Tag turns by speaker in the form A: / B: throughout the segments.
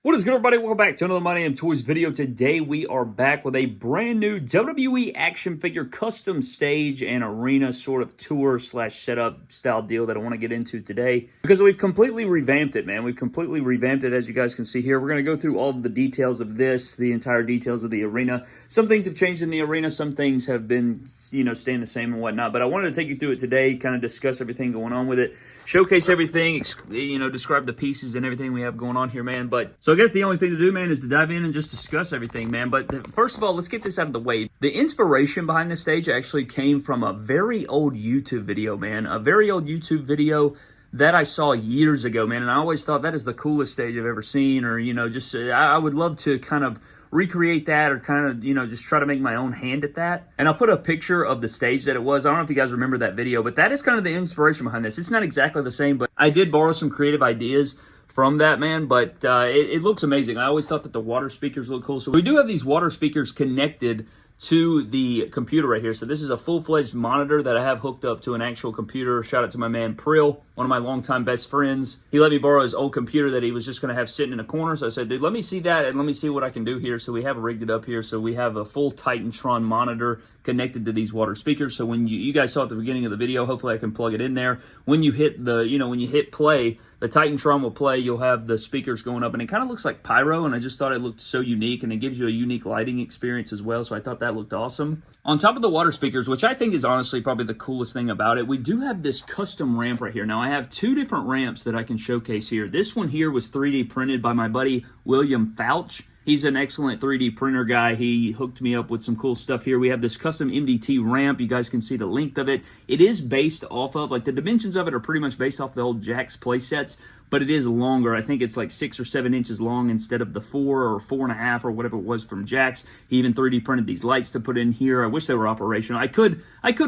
A: What is good, everybody? Welcome back to another My Damn Toys video. Today we are back with a brand new WWE action figure custom stage and arena sort of tour slash setup style deal that I want to get into today because we've completely revamped it, man. We've completely revamped it, as you guys can see here. We're going to go through all of the details of this, the entire details of the arena. Some things have changed in the arena. Some things have been, staying the same and whatnot. But I wanted to take you through it today, kind of discuss everything going on with it. Showcase everything, describe the pieces and everything we have going on here, man. So I guess the only thing to do, man, is to dive in and just discuss everything, man. But first of all, let's get this out of the way. The inspiration behind this stage actually came from a very old YouTube video, man. A very old YouTube video that I saw years ago, man. And I always thought that is the coolest stage I've ever seen. Or, I would love to kind of recreate that or kind of, just try to make my own hand at that. And I'll put a picture of the stage that it was. I don't know if you guys remember that video, but that is kind of the inspiration behind this. It's not exactly the same, but I did borrow some creative ideas from that, man, but it looks amazing. I always thought that the water speakers look cool. So we do have these water speakers connected to the computer right here. So this is a full-fledged monitor that I have hooked up to an actual computer. Shout out to my man Prill, one of my longtime best friends. He let me borrow his old computer that he was just going to have sitting in a corner. So I said, dude, let me see that and let me see what I can do here. So we have rigged it up here. So we have a full Titantron monitor connected to these water speakers. So when you guys saw at the beginning of the video, hopefully I can plug it in there. When you hit when you hit play, the Titantron will play. You'll have the speakers going up, and it kind of looks like pyro, and I just thought it looked so unique, and it gives you a unique lighting experience as well, so I thought that looked awesome. On top of the water speakers, which I think is honestly probably the coolest thing about it, we do have this custom ramp right here. Now, I have two different ramps that I can showcase here. This one here was 3D printed by my buddy William Fouch. He's an excellent 3D printer guy. He hooked me up with some cool stuff here. We have this custom MDT ramp. You guys can see the length of it. It is based off of, the dimensions of it are pretty much based off the old Jax playsets, but it is longer. I think it's like 6 or 7 inches long instead of the 4 or 4.5 or whatever it was from Jax. He even 3D printed these lights to put in here. I wish they were operational. I could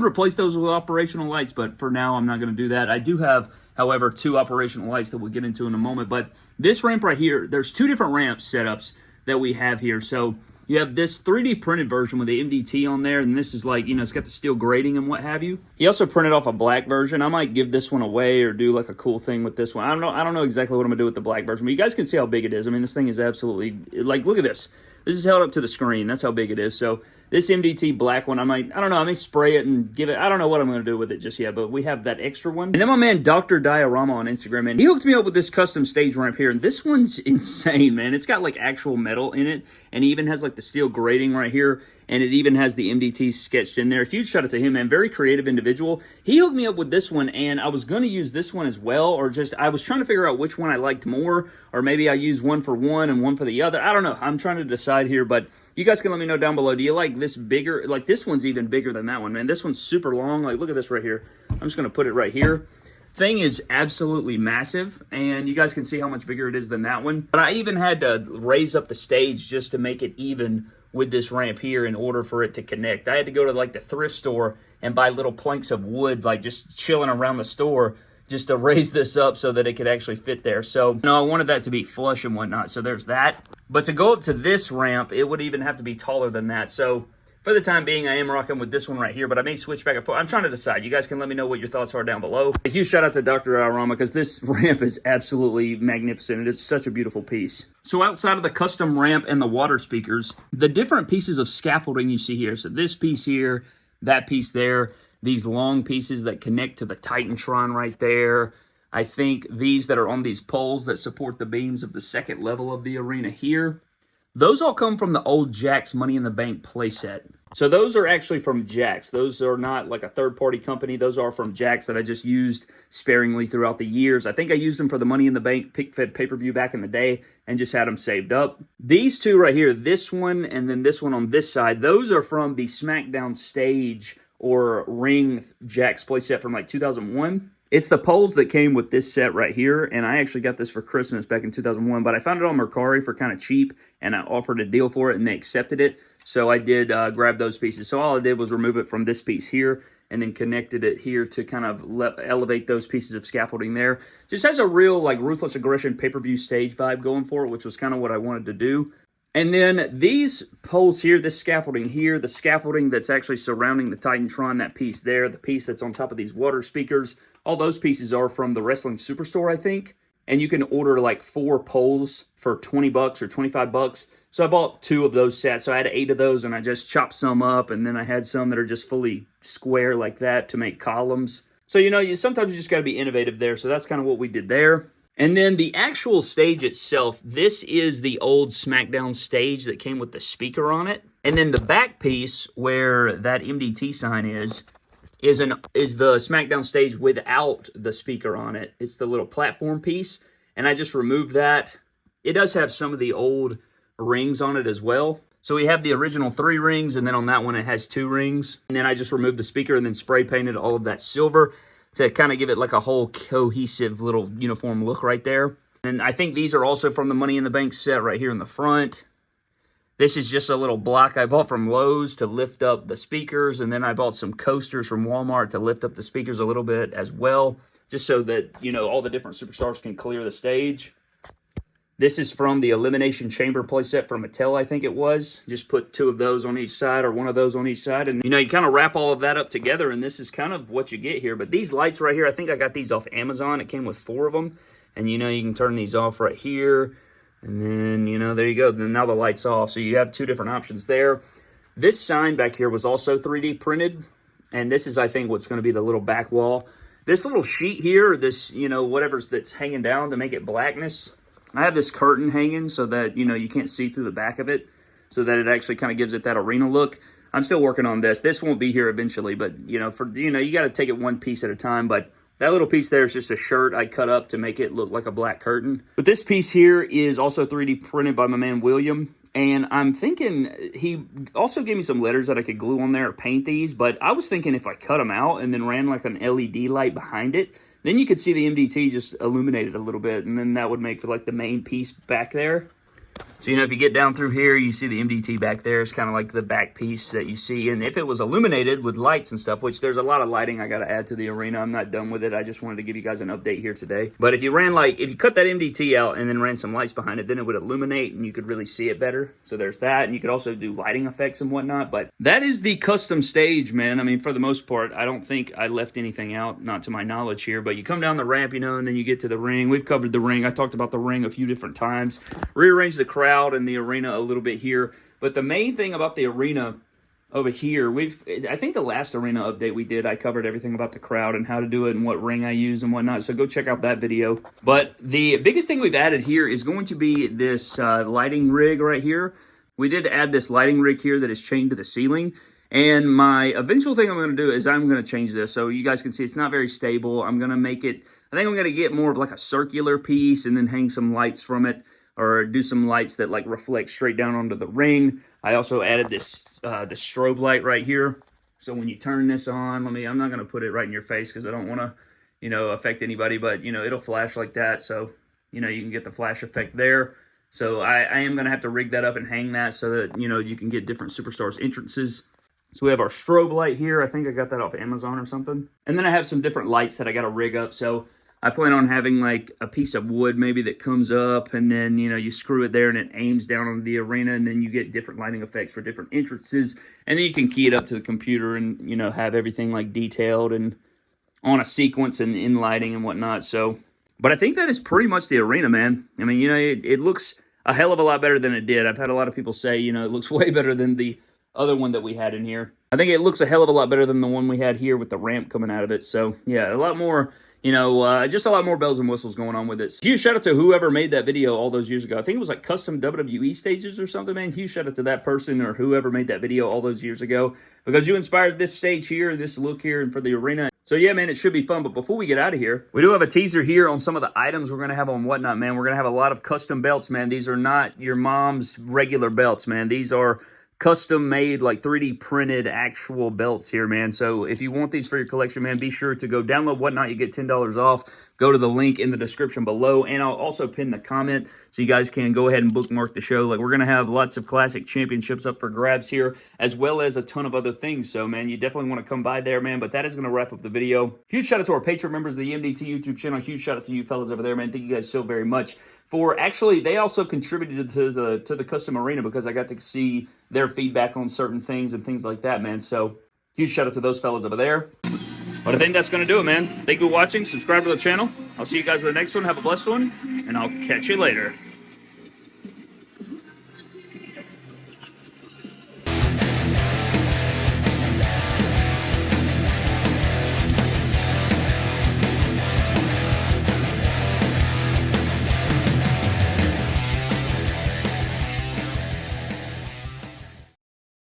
A: replace those with operational lights, but for now I'm not going to do that. I do have, however, 2 operational lights that we'll get into in a moment. But this ramp right here, there's 2 different ramp setups that we have here. So you have this 3D printed version with the MDT on there, and this is it's got the steel grating and what have you. He also printed off a black version. I might give this one away or do like a cool thing with this one. I don't know exactly what I'm gonna do with the black version, but you guys can see how big it is. I mean, this thing is absolutely, look at this. This is held up to the screen. That's how big it is. So this MDT black one, I may spray it and give it, I don't know what I'm going to do with it just yet, but we have that extra one. And then my man, Dr. Diorama on Instagram, man, he hooked me up with this custom stage ramp here, and this one's insane, man. It's got actual metal in it, and he even has the steel grating right here, and it even has the MDT sketched in there. Huge shout out to him, man. Very creative individual. He hooked me up with this one, and I was going to use this one as well, or I was trying to figure out which one I liked more, or maybe I use one for one and one for the other. I don't know. I'm trying to decide here, but you guys can let me know down below. Do you like this bigger? This one's even bigger than that one, man. This one's super long. Look at this right here. I'm just going to put it right here. Thing is absolutely massive, and you guys can see how much bigger it is than that one. But I even had to raise up the stage just to make it even with this ramp here in order for it to connect. I had to go to the thrift store and buy little planks of wood, just chilling around the store, just to raise this up so that it could actually fit there. So, I wanted that to be flush and whatnot, so there's that. But to go up to this ramp, it would even have to be taller than that. So, for the time being, I am rocking with this one right here, but I may switch back and forth. I'm trying to decide. You guys can let me know what your thoughts are down below. A huge shout out to Dr. Diorama, because this ramp is absolutely magnificent. It's such a beautiful piece. So outside of the custom ramp and the water speakers, the different pieces of scaffolding you see here. So this piece here, that piece there, these long pieces that connect to the Titantron right there. I think these that are on these poles that support the beams of the second level of the arena here. Those all come from the old Jax Money in the Bank playset. So those are actually from Jax. Those are not a third-party company. Those are from Jax that I just used sparingly throughout the years. I think I used them for the Money in the Bank pick-fed pay-per-view back in the day and just had them saved up. These two right here, this one and then this one on this side, those are from the SmackDown stage or ring Jax playset from 2001. It's the poles that came with this set right here, and I actually got this for Christmas back in 2001, but I found it on Mercari for kind of cheap, and I offered a deal for it, and they accepted it, so I did grab those pieces. So all I did was remove it from this piece here, and then connected it here to kind of elevate those pieces of scaffolding there. Just has a real, Ruthless Aggression pay-per-view stage vibe going for it, which was kind of what I wanted to do. And then these poles here, this scaffolding here, the scaffolding that's actually surrounding the Titantron, that piece there, the piece that's on top of these water speakers, all those pieces are from the Wrestling Superstore, I think. and you can order like 4 poles for 20 bucks or 25 bucks. So I bought 2 of those sets. So I had 8 of those, and I just chopped some up, and then I had some that are just fully square like that to make columns. So, you know, sometimes you just got to be innovative there. So that's kind of what we did there. And then the actual stage itself, this is the old SmackDown stage that came with the speaker on it. And then the back piece where that MDT sign is the SmackDown stage without the speaker on it. It's the little platform piece, and I just removed that. It does have some of the old rings on it as well. So we have the original 3 rings, and then on that one it has 2 rings. And then I just removed the speaker and then spray painted all of that silver to kind of give it like a whole cohesive little uniform look right there. And I think these are also from the Money in the Bank set right here in the front. This is just a little block I bought from Lowe's to lift up the speakers, and then I bought some coasters from Walmart to lift up the speakers a little bit as well, just so that, you know, all the different superstars can clear the stage. This is from the Elimination Chamber playset from Mattel, I think it was. Just put 2 of those on each side or 1 of those on each side, and, you know, you kind of wrap all of that up together, and this is kind of what you get here. But these lights right here, I think I got these off Amazon. It came with 4 of them, and, you know, you can turn these off right here. And then, you know, there you go. Then now the light's off. So you have 2 different options there. This sign back here was also 3D printed. And this is, I think, what's going to be the little back wall. This little sheet here, this, you know, whatever's that's hanging down to make it blackness. I have this curtain hanging so that, you know, you can't see through the back of it. So that it actually kind of gives it that arena look. I'm still working on this. This won't be here eventually. But, you know, you got to take it one piece at a time. But that little piece there is just a shirt I cut up to make it look like a black curtain. But this piece here is also 3D printed by my man William. And I'm thinking, he also gave me some letters that I could glue on there or paint these. But I was thinking if I cut them out and then ran like an LED light behind it, then you could see the MDT just illuminated a little bit. And then that would make like the main piece back there. So, you know, if you get down through here, you see the MDT back there. It's kind of like the back piece that you see. And if it was illuminated with lights and stuff, which there's a lot of lighting I got to add to the arena. I'm not done with it. I just wanted to give you guys an update here today. But if you cut that MDT out and then ran some lights behind it, then it would illuminate and you could really see it better. So there's that. And you could also do lighting effects and whatnot. But that is the custom stage, man. I mean, for the most part, I don't think I left anything out, not to my knowledge here. But you come down the ramp, you know, and then you get to the ring. We've covered the ring. I talked about the ring a few different times. Rearranged the crowd and the arena a little bit here. But the main thing about the arena over here, I think the last arena update we did, I covered everything about the crowd and how to do it and what ring I use and whatnot. So go check out that video. But the biggest thing we've added here is going to be this lighting rig right here. We did add this lighting rig here that is chained to the ceiling. And my eventual thing I'm going to do is I'm going to change this. So you guys can see it's not very stable. I'm going to make it, I think I'm going to get more of like a circular piece and then hang some lights from it. Or do some lights that like reflect straight down onto the ring. I also added this the strobe light right here. So when you turn this on, I'm not going to put it right in your face because I don't want to, you know, affect anybody. But, you know, it'll flash like that. So, you know, you can get the flash effect there. So I am going to have to rig that up and hang that so that, you know, you can get different superstars' entrances. So we have our strobe light here. I think I got that off Amazon or something. And then I have some different lights that I got to rig up. So I plan on having like a piece of wood maybe that comes up and then, you know, you screw it there and it aims down on the arena and then you get different lighting effects for different entrances. And then you can key it up to the computer and, you know, have everything like detailed and on a sequence and in lighting and whatnot. So, but I think that is pretty much the arena, man. I mean, you know, it looks a hell of a lot better than it did. I've had a lot of people say, you know, it looks way better than the other one that we had in here. I think it looks a hell of a lot better than the one we had here with the ramp coming out of it. So, yeah, a lot more... You know, just a lot more bells and whistles going on with it. Huge shout out to whoever made that video all those years ago. I think it was like custom WWE stages or something, man. Huge shout out to that person or whoever made that video all those years ago. Because you inspired this stage here, this look here, and for the arena. So yeah, man, it should be fun. But before we get out of here, we do have a teaser here on some of the items we're going to have on Whatnot, man. We're going to have a lot of custom belts, man. These are not your mom's regular belts, man. These are custom made, like 3D printed actual belts here, man. So if you want these for your collection, man, be sure to go download Whatnot. You get $10 off. Go to the link in the description below, and I'll also pin the comment so you guys can go ahead and bookmark the show. Like, we're going to have lots of classic championships up for grabs here, as well as a ton of other things. So, man, you definitely want to come by there, man. But that is going to wrap up the video. Huge shout out to our Patreon members of the MDT YouTube channel. Huge shout out to you fellas over there, man. Thank you guys so very much. For actually, they also contributed to the custom arena because I got to see their feedback on certain things and things like that, man. So, huge shout out to those fellas over there. But I think that's going to do it, man. Thank you for watching. Subscribe to the channel. I'll see you guys in the next one. Have a blessed one, and I'll catch you later.